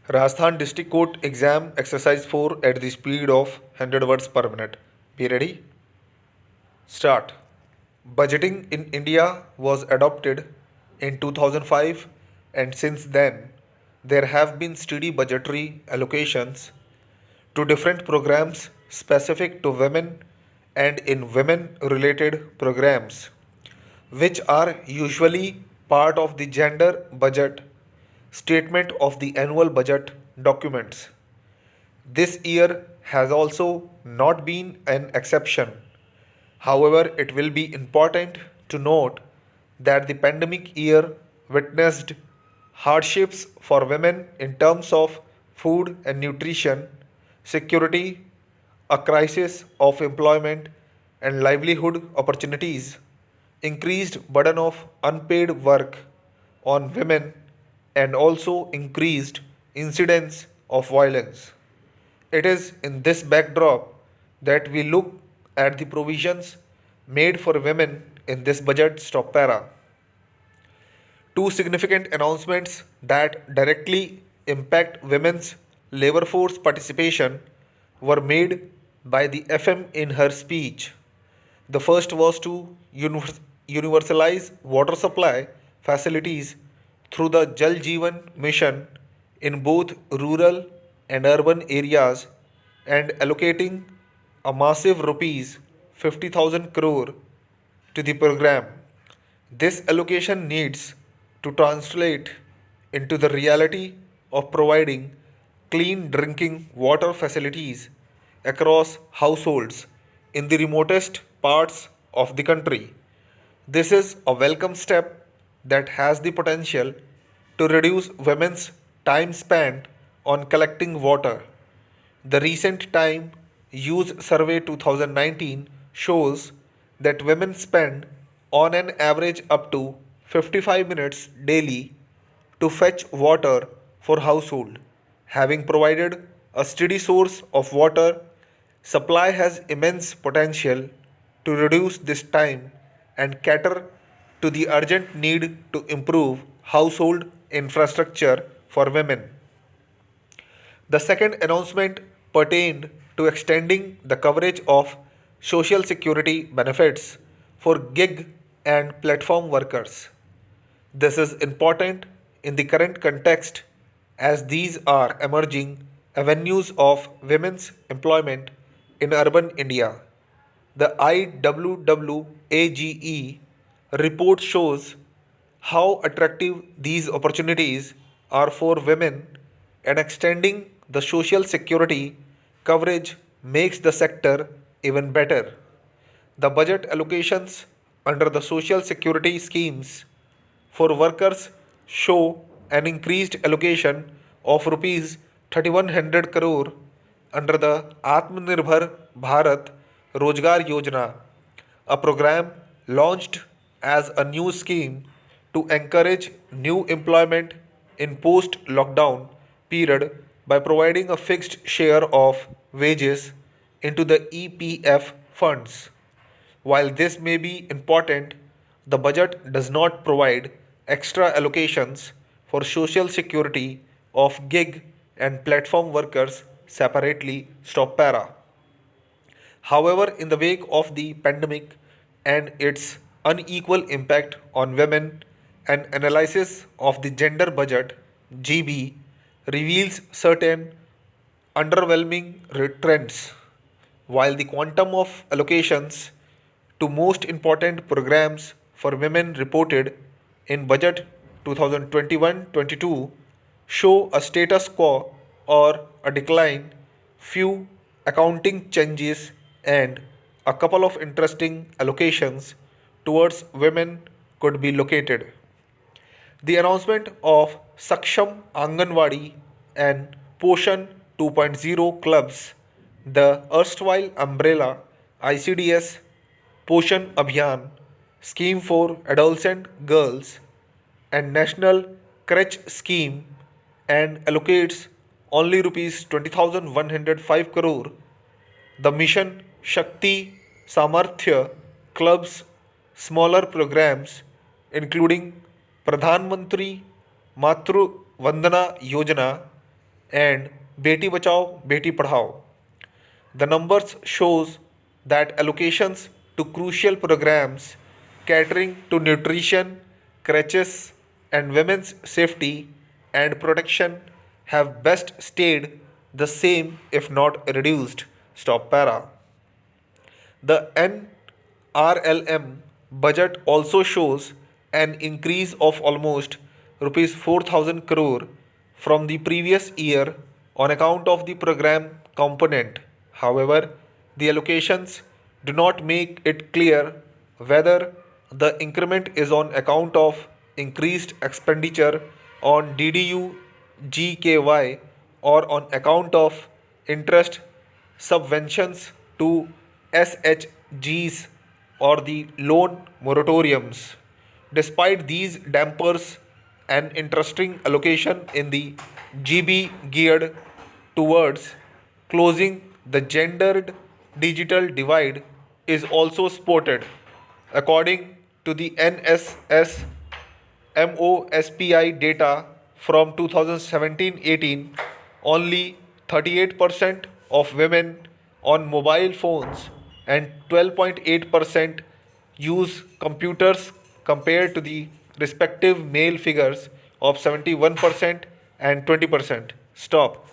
Rajasthan District Court exam exercise 4 at the speed of 100 words per minute. Be ready? Start. Budgeting in India was adopted in 2005, and since then, there have been steady budgetary allocations to different programs specific to women and in women related programs, which are usually part of the gender budget statement of the annual budget documents. This year has also not been an exception. However, it will be important to note that the pandemic year witnessed hardships for women in terms of food and nutrition, security, a crisis of employment and livelihood opportunities, increased burden of unpaid work on women, and also increased incidence of violence. It is in this backdrop that we look at the provisions made for women in this budget stop para. Two significant announcements that directly impact women's labor force participation were made by the FM in her speech. The first was to universalize water supply facilities through the Jal Jeevan mission in both rural and urban areas and allocating a massive rupees 50,000 crore to the program. This allocation needs to translate into the reality of providing clean drinking water facilities across households in the remotest parts of the country. This is a welcome step that has the potential to reduce women's time spent on collecting water. The recent Time Use Survey 2019 shows that women spend on an average up to 55 minutes daily to fetch water for household. Having provided a steady source of water, supply has immense potential to reduce this time and cater to the urgent need to improve household infrastructure for women. The second announcement pertained to extending the coverage of Social Security benefits for gig and platform workers. This is important in the current context as these are emerging avenues of women's employment in urban India. The IWWAGE report shows how attractive these opportunities are for women, and extending the social security coverage makes the sector even better. The budget allocations under the social security schemes for workers show an increased allocation of rupees 3100 crore under the Atmanirbhar Bharat Rozgar Yojana, a program launched as a new scheme to encourage new employment in post lockdown period by providing a fixed share of wages into the EPF funds. While this may be important, the budget does not provide extra allocations for social security of gig and platform workers separately. Stop para. However, in the wake of the pandemic and its unequal impact on women, an analysis of the gender budget GB reveals certain underwhelming trends. While the quantum of allocations to most important programs for women reported in budget 2021-22 show a status quo or a decline, few accounting changes and a couple of interesting allocations towards women could be located. The announcement of Saksham Anganwadi and Poshan 2.0 clubs, the erstwhile umbrella ICDS Poshan Abhiyan scheme for adolescent girls and National Crèche scheme and allocates only rupees 20,105 crore. The Mission Shakti Samarthya clubs smaller programs including Pradhan Mantri Matru Vandana Yojana and Beti Bachao, Beti Padhao. The numbers shows that allocations to crucial programs catering to nutrition, crèches and women's safety and protection have best stayed the same if not reduced. Stop para. The NRLM budget also shows an increase of almost rupees 4,000 crore from the previous year on account of the program component. However, the allocations do not make it clear whether the increment is on account of increased expenditure on DDU GKY or on account of interest subventions to SHGs or the loan moratoriums. Despite these dampers, an interesting allocation in the GB geared towards closing the gendered digital divide is also spotted. According to the NSS MOSPI data from 2017-18, only 38% of women on mobile phones and 12.8% use computers compared to the respective male figures of 71% and 20%. Stop.